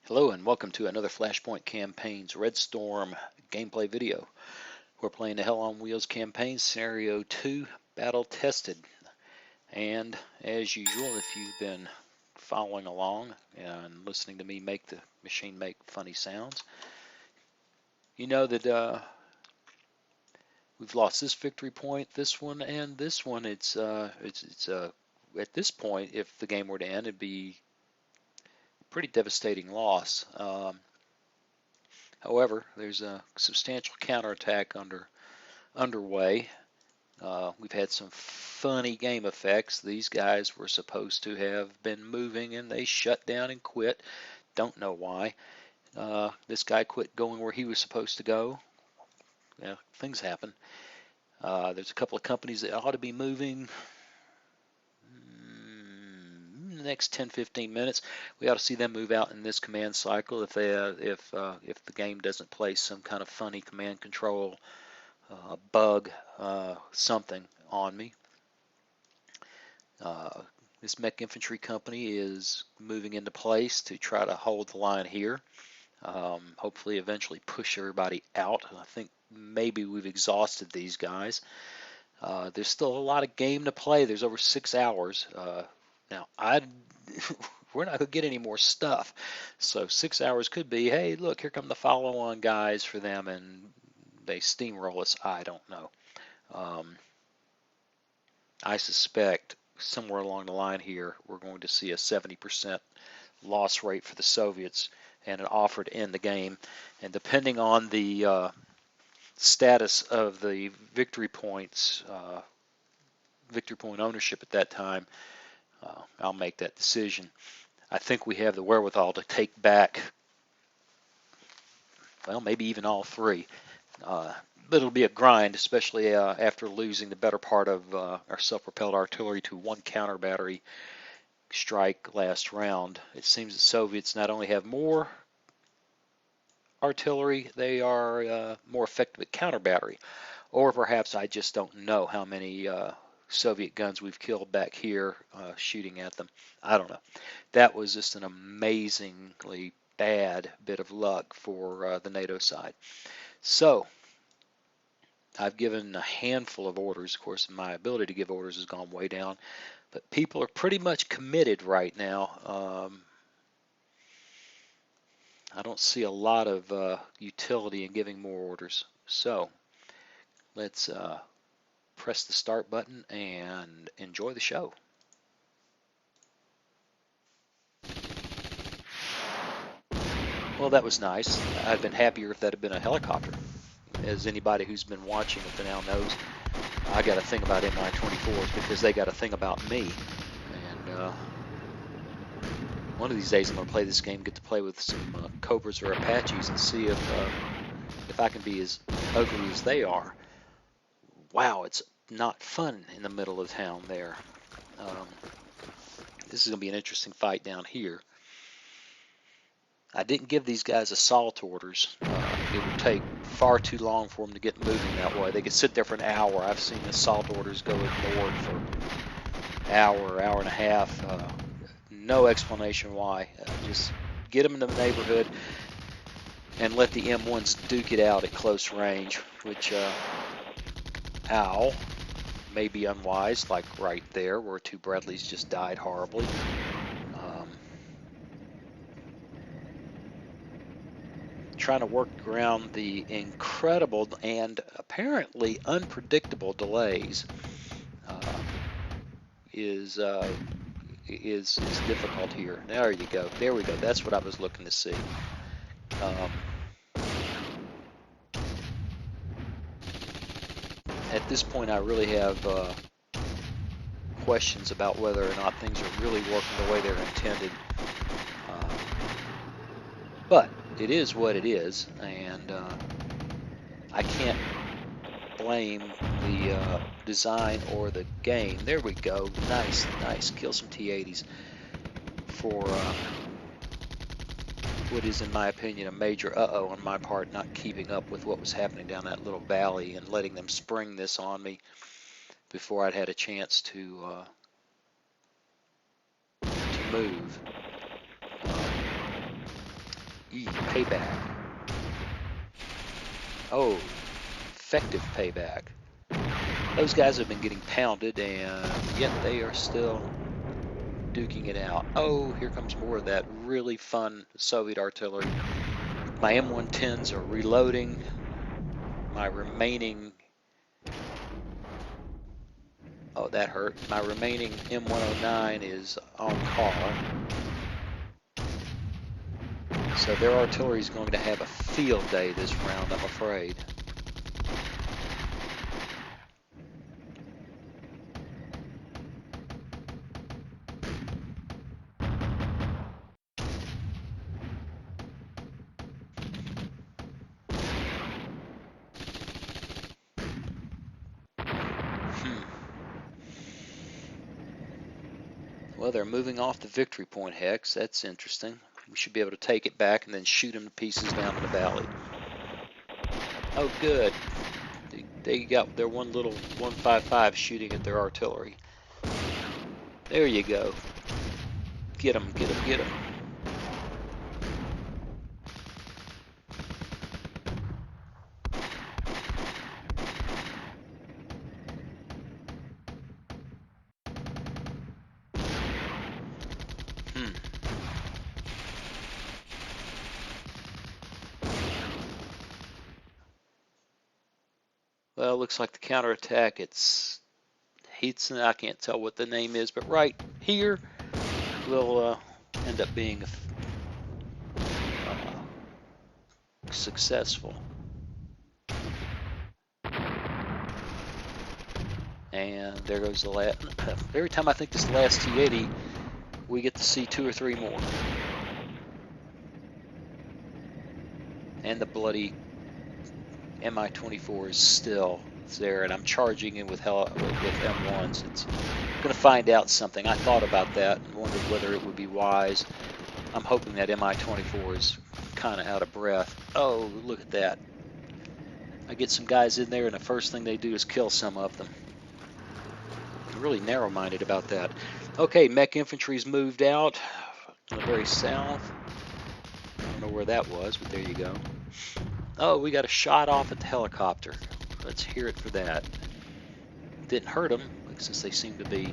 Hello and welcome to another Flashpoint Campaigns Red Storm gameplay video. We're playing the Hell on Wheels campaign, Scenario 2, Battle Tested. And as usual, if you've been following along and listening to me make the machine make funny sounds, you know that we've lost this victory point, this one, and this one. It's at this point, if the game were to end, it'd be a pretty devastating loss. However, there's a substantial counterattack underway. We've had some funny game effects. These guys were supposed to have been moving and they shut down and quit. Don't know why. This guy quit going where he was supposed to go. Yeah, things happen. There's a couple of companies that ought to be moving in the next 10-15 minutes. We ought to see them move out in this command cycle if the game doesn't play some kind of funny command control bug something on me. This mech infantry company is moving into place to try to hold the line here. Hopefully eventually push everybody out. I think maybe we've exhausted these guys. There's still a lot of game to play. There's over 6 hours. Now, we're not going to get any more stuff. So 6 hours could be, hey, look, here come the follow-on guys for them, and they steamroll us. I don't know. I suspect somewhere along the line here, we're going to see a 70% loss rate for the Soviets and an offer to end the game. And depending on the status of the victory points, victory point ownership at that time, I'll make that decision. I think we have the wherewithal to take back, well, maybe even all three. But it'll be a grind, especially after losing the better part of our self-propelled artillery to one counter battery strike last round. It seems the Soviets not only have more artillery, they are more effective at counter battery. Or perhaps I just don't know how many Soviet guns we've killed back here shooting at them. I don't know. That was just an amazingly bad bit of luck for the NATO side. So I've given a handful of orders. Of course, my ability to give orders has gone way down, but people are pretty much committed right now. I don't see a lot of utility in giving more orders. So let's press the start button and enjoy the show. Well, that was nice. I'd been happier if that had been a helicopter. As anybody who's been watching it now knows, I got a thing about Mi-24s because they got a thing about me. And one of these days I'm going to play this game, get to play with some Cobras or Apaches and see if I can be as ugly as they are. Wow, it's not fun in the middle of town there. This is going to be an interesting fight down here. I didn't give these guys assault orders. It would take far too long for them to get moving that way. They could sit there for an hour. I've seen assault orders go ignored for an hour and a half. No explanation why. Just get them in the neighborhood and let the M1s duke it out at close range, which, ow, may be unwise, like right there where two Bradleys just died horribly. Trying to work around the incredible and apparently unpredictable delays is difficult here. There you go. There we go. That's what I was looking to see. At this point, I really have questions about whether or not things are really working the way they're intended. But it is what it is, and I can't blame the design or the game. There we go. Nice, nice. Kill some T-80s for what is, in my opinion, a major uh-oh on my part, not keeping up with what was happening down that little valley and letting them spring this on me before I'd had a chance to move. Payback. Oh, effective payback. Those guys have been getting pounded, and yet they are still duking it out. Oh, here comes more of that really fun Soviet artillery. My M110s are reloading. My remaining... Oh, that hurt. My remaining M109 is on call. So their artillery is going to have a field day this round, I'm afraid. Well, they're moving off the victory point hex. That's interesting. We should be able to take it back and then shoot them to pieces down in the valley. Oh, good. They got their one little 155 shooting at their artillery. There you go. Get them, get them, get them. Well, it looks like the counterattack, it's I can't tell what the name is, but right here will end up being successful. And there goes the last. Every time I think this is the last T-80, we get to see 2 or 3 more. And the bloody Mi-24 is still there, and I'm charging in with M1s. It's going to find out something. I thought about that and wondered whether it would be wise. I'm hoping that Mi-24 is kind of out of breath. Oh, look at that. I get some guys in there, and the first thing they do is kill some of them. I'm really narrow-minded about that. Okay, mech infantry's moved out on the very south. I don't know where that was, but there you go. Oh, we got a shot off at the helicopter. Let's hear it for that. Didn't hurt them, since they seem to be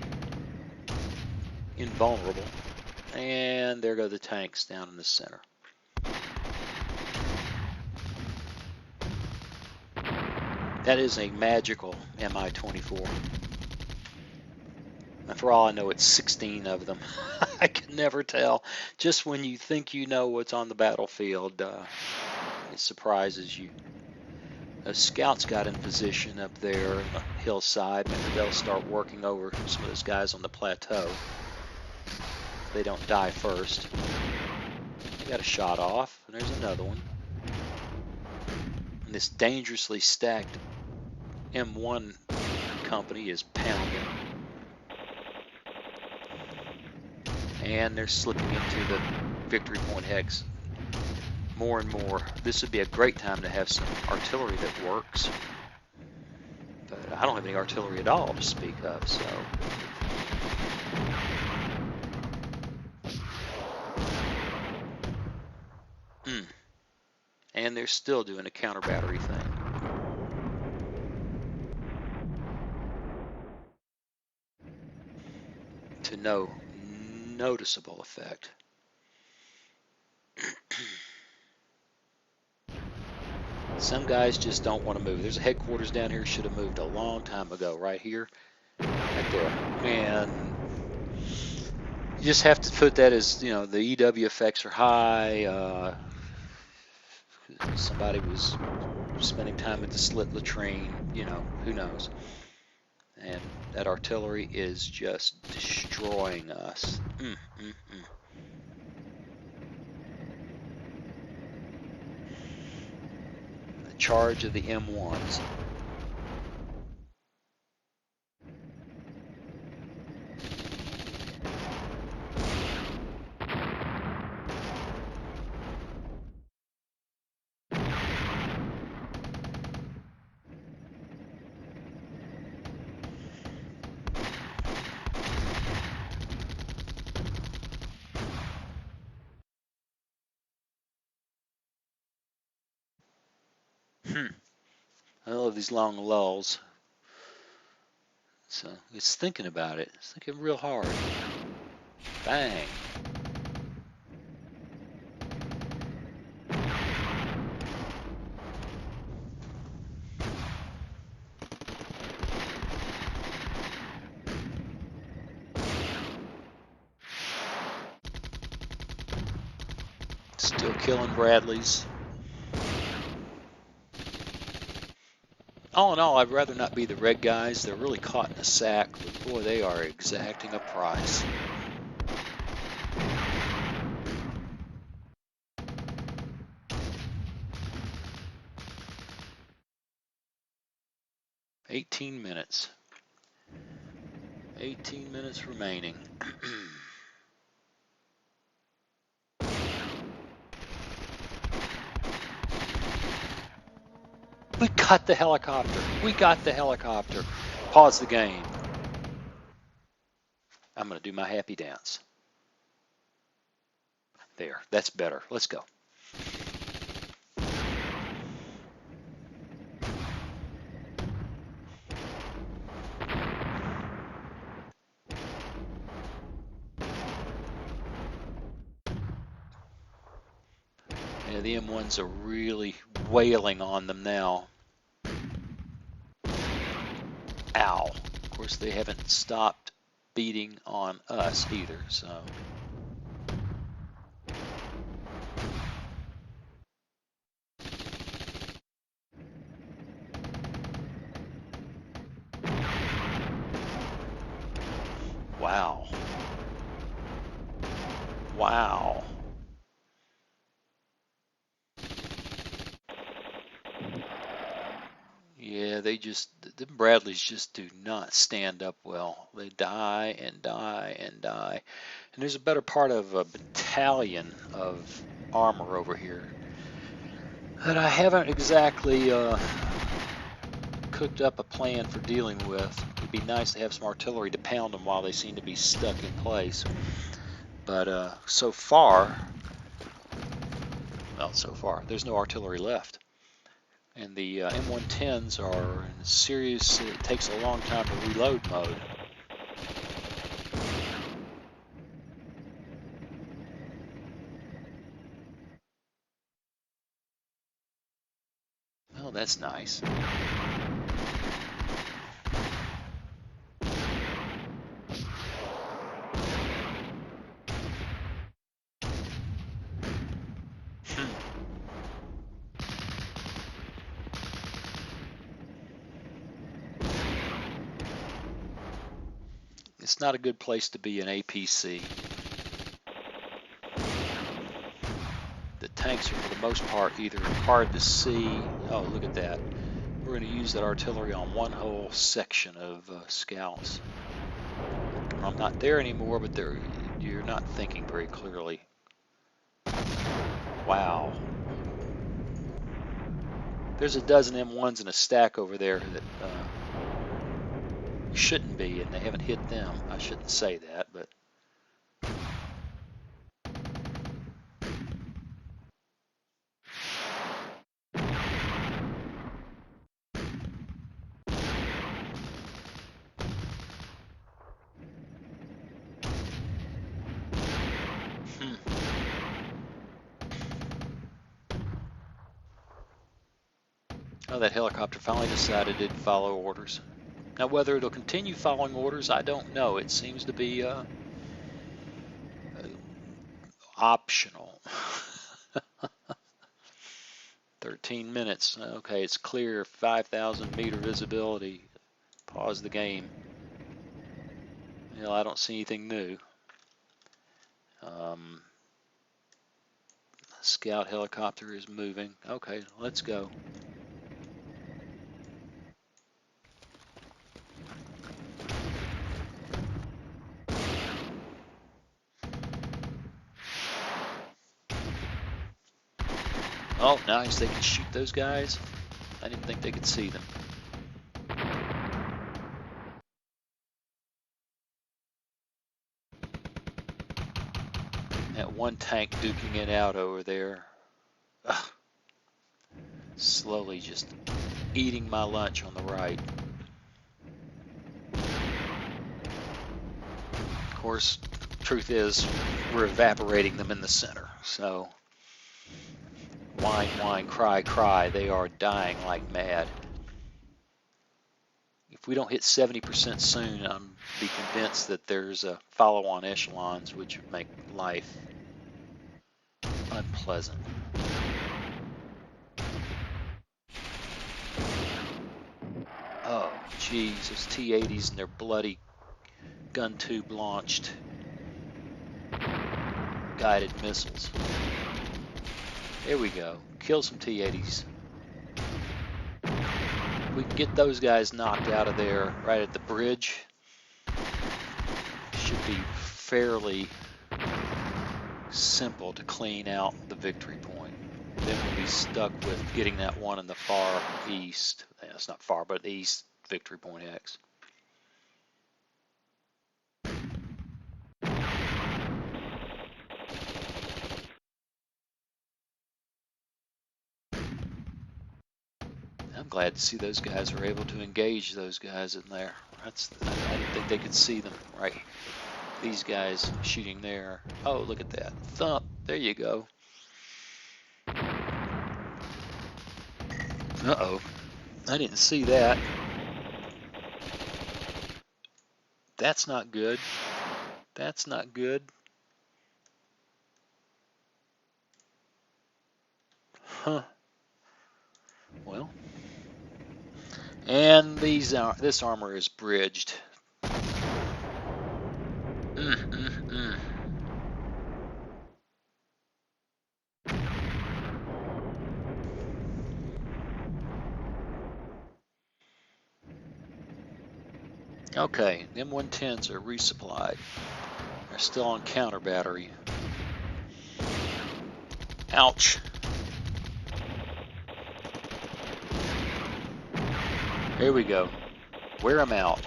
invulnerable. And there go the tanks down in the center. That is a magical Mi-24. And for all I know, it's 16 of them. I can never tell. Just when you think you know what's on the battlefield, it surprises you. Those scouts got in position up there on the hillside. Maybe they'll start working over some of those guys on the plateau. If they don't die first. They got a shot off, and there's another one. And this dangerously stacked M1 company is pounding. And they're slipping into the victory point hex more and more. This would be a great time to have some artillery that works. But I don't have any artillery at all to speak of, so. And they're still doing a counter battery thing. To no noticeable effect. Some guys just don't want to move. There's a headquarters down here. Should have moved a long time ago. Right here. Right there. And you just have to put that as, you know, the EW effects are high. Somebody was spending time at the slit latrine. You know, who knows. And that artillery is just destroying us. The charge of the M1s. I love these long lulls. So it's thinking about it. It's thinking real hard. Bang. Still killing Bradleys. All in all, I'd rather not be the red guys. They're really caught in a sack, but boy, they are exacting a price. $18 minutes. 18 minutes remaining. We got the helicopter. We got the helicopter. Pause the game. I'm going to do my happy dance. There, that's better. Let's go. Yeah, the M1s are really wailing on them now. Ow. Of course, they haven't stopped beating on us either, so. Wow. Wow. Yeah, the Bradleys just do not stand up well. They die and die and die. And there's a better part of a battalion of armor over here that I haven't exactly cooked up a plan for dealing with. It'd be nice to have some artillery to pound them while they seem to be stuck in place. But so far, there's no artillery left. And the M110s are in serious, it takes a long time to reload mode. Well, that's nice. It's not a good place to be an APC. The tanks are, for the most part, either hard to see. Oh, look at that. We're going to use that artillery on one whole section of scouts. I'm not there anymore, but you're not thinking very clearly. Wow. There's a dozen M1s in a stack over there that shouldn't be, and they haven't hit them. I shouldn't say that, but oh, that helicopter finally decided to follow orders. Now, whether it'll continue following orders, I don't know. It seems to be optional. 13 minutes. Okay, it's clear. 5,000 meter visibility. Pause the game. I don't see anything new. Scout helicopter is moving. Okay, let's go. Oh, nice. They can shoot those guys. I didn't think they could see them. That one tank duking it out over there. Ugh. Slowly just eating my lunch on the right. Of course, truth is, we're evaporating them in the center. So, whine, whine, cry, cry. They are dying like mad. If we don't hit 70% soon, I'm be convinced that there's a follow-on echelons, which would make life unpleasant. Oh, geez, those T-80s and their bloody gun tube launched guided missiles. There we go. Kill some T-80s. We can get those guys knocked out of there right at the bridge. Should be fairly simple to clean out the victory point. Then we'll be stuck with getting that one in the far east. It's not far, but east victory point X. I'm glad to see those guys were able to engage those guys in there. I didn't think they could see them, right? These guys shooting there. Oh, look at that. Thump. There you go. Uh-oh. I didn't see that. That's not good. That's not good. Huh. Well. And this armor is bridged. Okay, M110s are resupplied. They're still on counter battery. Ouch. Here we go. Wear them out.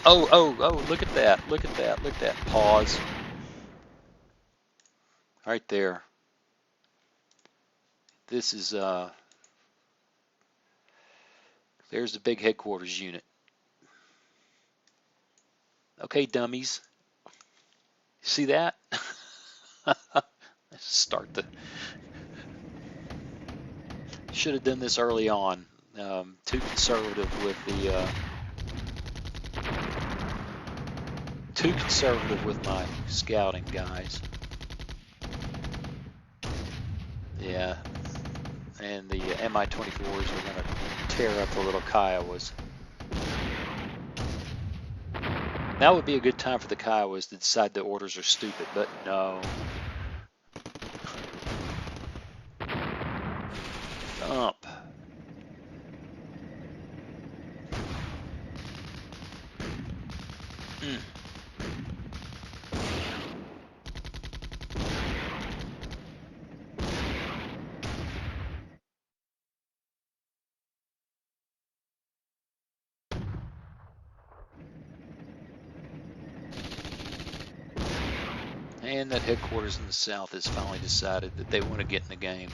Oh, oh, oh, look at that. Look at that. Look at that. Pause. Right there. This is, there's the big headquarters unit. Okay, dummies. See that? Start the... Should have done this early on. Too conservative with the... Too conservative with my scouting, guys. Yeah. And the Mi-24s are going to tear up the little Kiowas. That would be a good time for the Kiowas to decide the orders are stupid, but no. Thump. And that headquarters in the south has finally decided that they want to get in the game.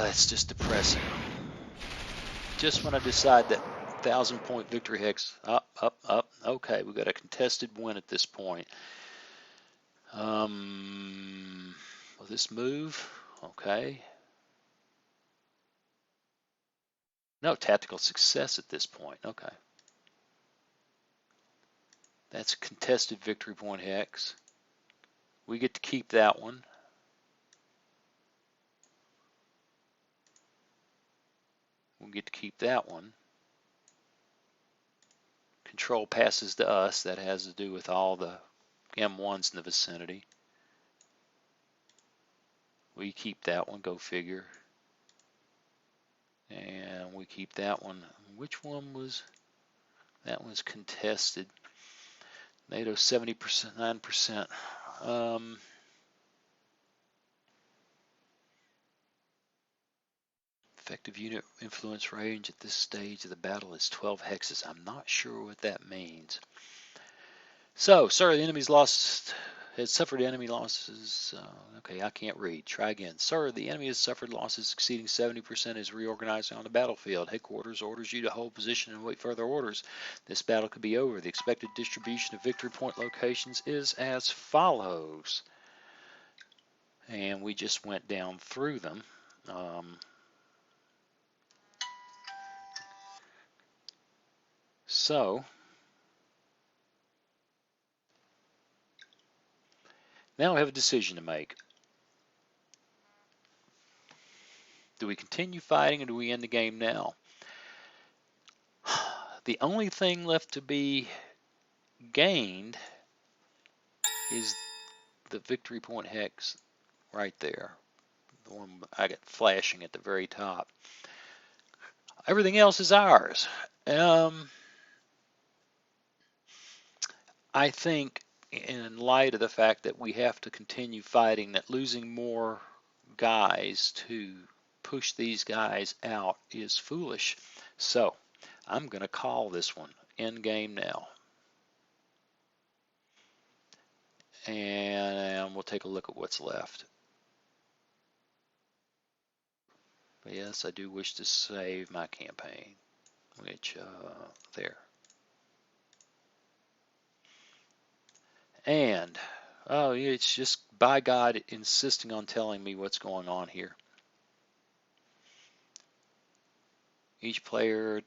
It's just depressing. Just when I decide that 1,000-point victory hex, up, up, up. Okay, we've got a contested win at this point. Will this move? Okay. No, tactical success at this point. Okay. That's a contested victory point hex. We get to keep that one. We'll get to keep that one. Control passes to us. That has to do with all the M1s in the vicinity. We keep that one, go figure. And we keep that one. Which one was... That one's contested. NATO 70%, 9%. Effective unit influence range at this stage of the battle is 12 hexes. I'm not sure what that means. So, sir, the enemy's lost has suffered enemy losses. Okay, I can't read. Try again. Sir, the enemy has suffered losses exceeding 70%, is reorganizing on the battlefield. Headquarters orders you to hold position and wait further orders. This battle could be over. The expected distribution of victory point locations is as follows. And we just went down through them. So, now I have a decision to make. Do we continue fighting or do we end the game now? The only thing left to be gained is the victory point hex right there. The one I got flashing at the very top. Everything else is ours. I think in light of the fact that we have to continue fighting, that losing more guys to push these guys out is foolish. So I'm going to call this one end game now. And we'll take a look at what's left. But yes, I do wish to save my campaign, which there. And oh, it's just by God insisting on telling me what's going on here. Each player,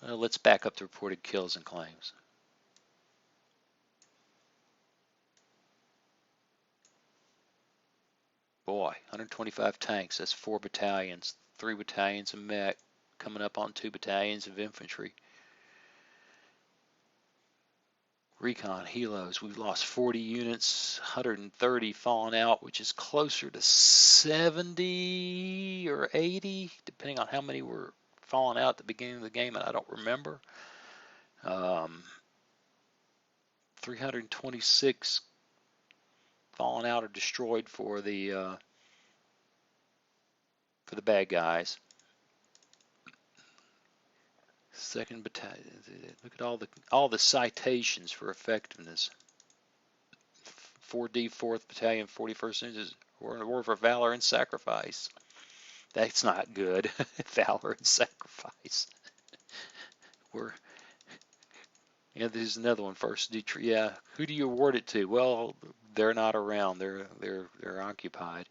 Well, let's back up the reported kills and claims. Boy, 125 tanks, that's 4 battalions, 3 battalions of mech, coming up on 2 battalions of infantry. Recon, helos, we've lost 40 units, 130 fallen out, which is closer to 70 or 80, depending on how many were fallen out at the beginning of the game, and I don't remember. 326 fallen out or destroyed for the bad guys. Second battalion. Look at all the citations for effectiveness. 4D, 4th Battalion, 41st Ninjas, War for Valor and Sacrifice. That's not good. Valor and Sacrifice. There's another one. First Detroit. Yeah, who do you award it to? Well, they're not around. They're occupied.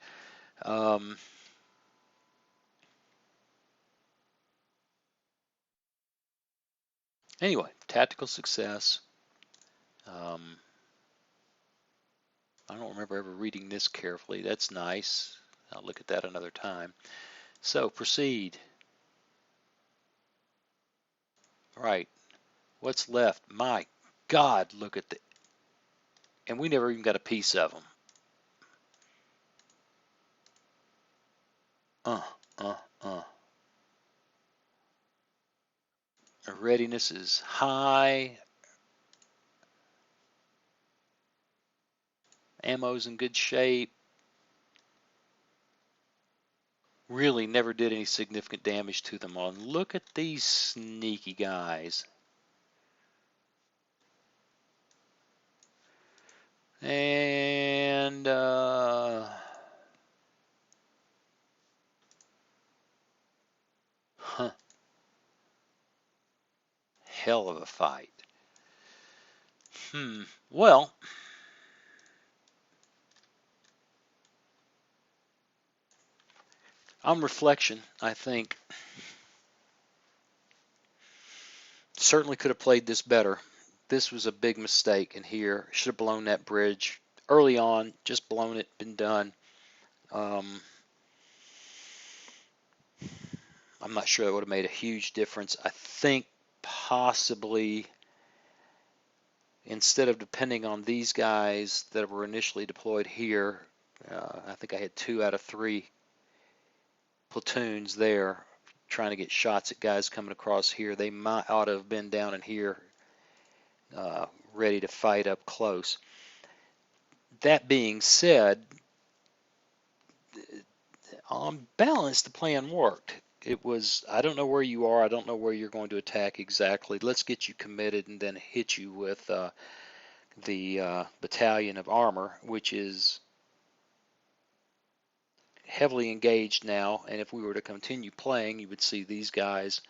Anyway, tactical success. I don't remember ever reading this carefully. That's nice. I'll look at that another time. So proceed. Right. What's left? My God, look at the... And we never even got a piece of them. Our readiness is high. Ammo's in good shape. Really never did any significant damage to them all. Look at these sneaky guys. And hell of a fight. Well, on reflection, I think certainly could have played this better. This was a big mistake in here. Should have blown that bridge early on, just blown it, been done. I'm not sure that would have made a huge difference. I think possibly instead of depending on these guys that were initially deployed here, I think I had 2 out of 3 platoons there trying to get shots at guys coming across here. They might ought to have been down in here ready to fight up close. That being said, on balance, the plan worked. It was, I don't know where you are, I don't know where you're going to attack exactly. Let's get you committed and then hit you with the battalion of armor, which is heavily engaged now. And if we were to continue playing, you would see these guys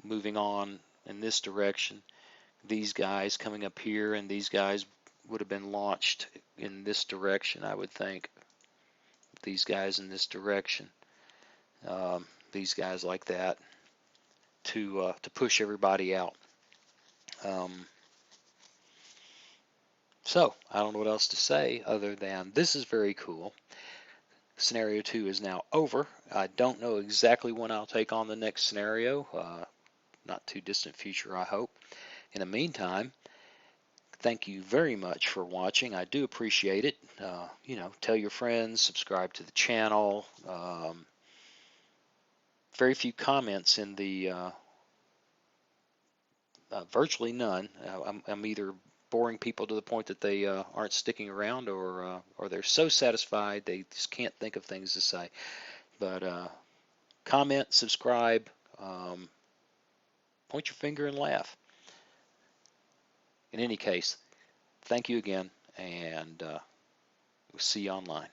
moving on in this direction, these guys coming up here, and these guys would have been launched in this direction, I would think. These guys in this direction, these guys like that, to push everybody out. So I don't know what else to say other than this is very cool. Scenario 2 is now over. I don't know exactly when I'll take on the next scenario. Not too distant future, I hope. In the meantime, thank you very much for watching. I do appreciate it. Tell your friends, subscribe to the channel. Very few comments in the virtually none. I'm either boring people to the point that they aren't sticking around, or they're so satisfied they just can't think of things to say. But comment, subscribe, point your finger and laugh. In any case, thank you again, and we'll see you online.